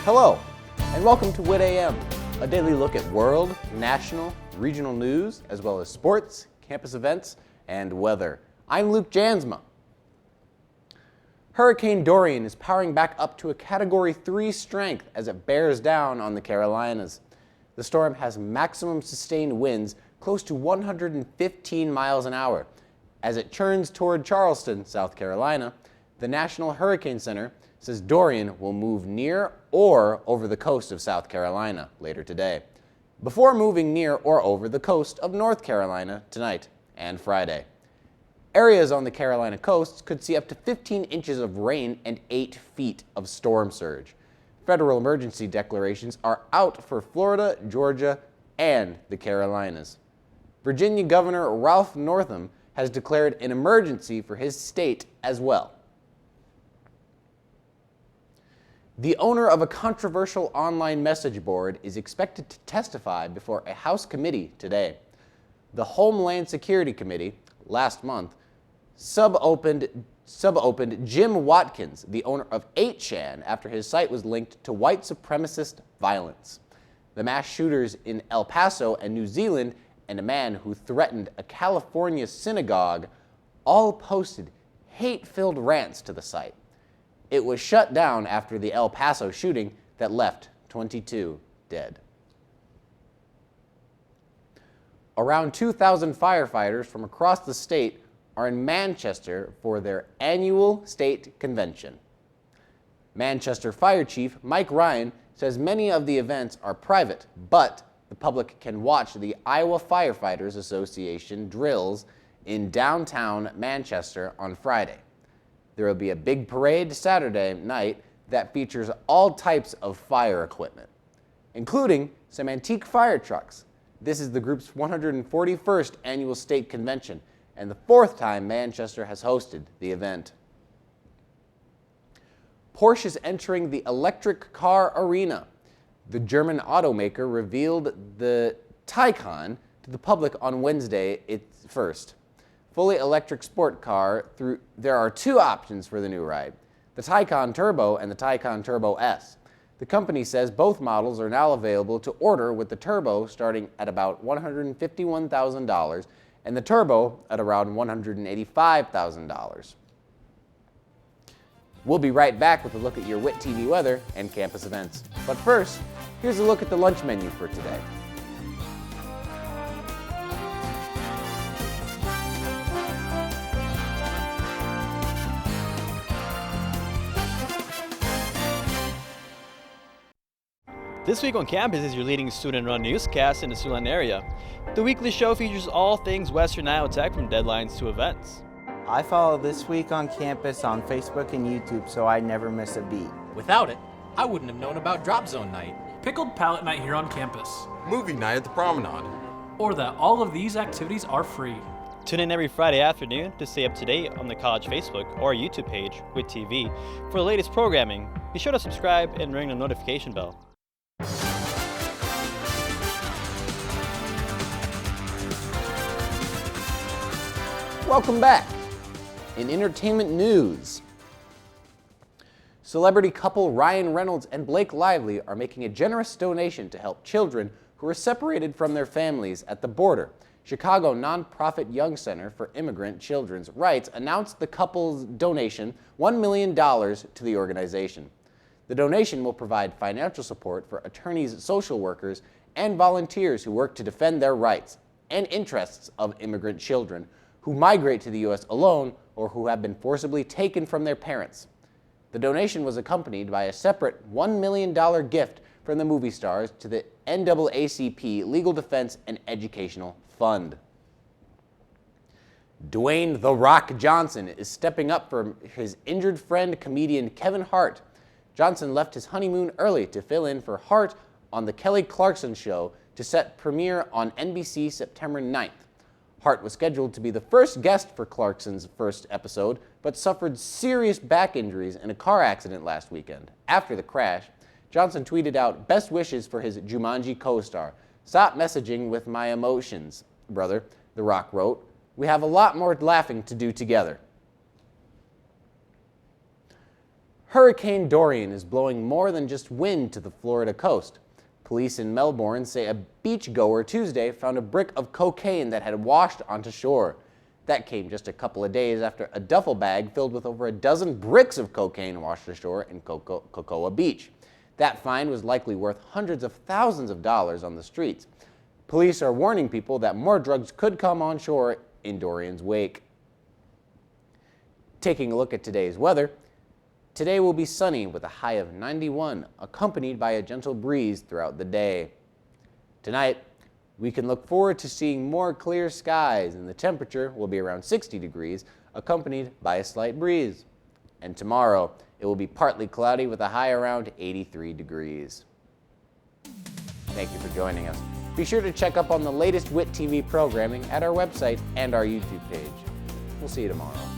Hello, and welcome to WITam, a daily look at world, national, regional news, as well as sports, campus events, and weather. I'm Luke Jansma. Hurricane Dorian is powering back up to a Category 3 strength as it bears down on the Carolinas. The storm has maximum sustained winds close to 115 miles an hour. As it churns toward Charleston, South Carolina, the National Hurricane Center says Dorian will move near or over the coast of South Carolina later today, before moving near or over the coast of North Carolina tonight and Friday. Areas on the Carolina coasts could see up to 15 inches of rain and 8 feet of storm surge. Federal emergency declarations are out for Florida, Georgia, and the Carolinas. Virginia Governor Ralph Northam has declared an emergency for his state as well. The owner of a controversial online message board is expected to testify before a House committee today. The Homeland Security Committee, last month, subopened Jim Watkins, the owner of 8chan, after his site was linked to white supremacist violence. The mass shooters in El Paso and New Zealand and a man who threatened a California synagogue all posted hate-filled rants to the site. It was shut down after the El Paso shooting that left 22 dead. Around 2,000 firefighters from across the state are in Manchester for their annual state convention. Manchester Fire Chief Mike Ryan says many of the events are private, but the public can watch the Iowa Firefighters Association drills in downtown Manchester on Friday. There will be a big parade Saturday night that features all types of fire equipment, including some antique fire trucks. This is the group's 141st annual state convention and the 4th time Manchester has hosted the event. Porsche is entering the electric car arena. The German automaker revealed the Taycan to the public on Wednesday, its first fully electric sport car. There are 2 options for the new ride, the Taycan Turbo and the Taycan Turbo S. The company says both models are now available to order, with the Turbo starting at about $151,000 and the Turbo at around $185,000. We'll be right back with a look at your WIT TV weather and campus events. But first, here's a look at the lunch menu for today. This week on campus is your leading student-run newscast in the Siouxland area. The weekly show features all things Western Iowa Tech, from deadlines to events. I follow This Week on Campus on Facebook and YouTube so I never miss a beat. Without it, I wouldn't have known about Drop Zone Night, Pickled Palette Night here on campus, Movie Night at the Promenade, or that all of these activities are free. Tune in every Friday afternoon to stay up to date on the college Facebook or YouTube page, WIT TV, for the latest programming. Be sure to subscribe and ring the notification bell. Welcome back. In entertainment news, celebrity couple Ryan Reynolds and Blake Lively are making a generous donation to help children who are separated from their families at the border. Chicago nonprofit Young Center for Immigrant Children's Rights announced the couple's donation $1 million to the organization. The donation will provide financial support for attorneys, social workers, and volunteers who work to defend their rights and interests of immigrant children who migrate to the U.S. alone or who have been forcibly taken from their parents. The donation was accompanied by a separate $1 million gift from the movie stars to the NAACP Legal Defense and Educational Fund. Dwayne "The Rock" Johnson is stepping up for his injured friend, comedian Kevin Hart. Johnson left his honeymoon early to fill in for Hart on The Kelly Clarkson Show to set premiere on NBC September 9th. Hart was scheduled to be the first guest for Clarkson's first episode, but suffered serious back injuries in a car accident last weekend. After the crash, Johnson tweeted out best wishes for his Jumanji co-star. "Stop messaging with my emotions, brother," The Rock wrote. "We have a lot more laughing to do together." Hurricane Dorian is blowing more than just wind to the Florida coast. Police in Melbourne say a beachgoer Tuesday found a brick of cocaine that had washed onto shore. That came just a couple of days after a duffel bag filled with over a dozen bricks of cocaine washed ashore in Cocoa Beach. That find was likely worth hundreds of thousands of dollars on the streets. Police are warning people that more drugs could come on shore in Dorian's wake. Taking a look at today's weather, today will be sunny with a high of 91, accompanied by a gentle breeze throughout the day. Tonight, we can look forward to seeing more clear skies, and the temperature will be around 60 degrees, accompanied by a slight breeze. And tomorrow, it will be partly cloudy with a high around 83 degrees. Thank you for joining us. Be sure to check up on the latest WIT TV programming at our website and our YouTube page. We'll see you tomorrow.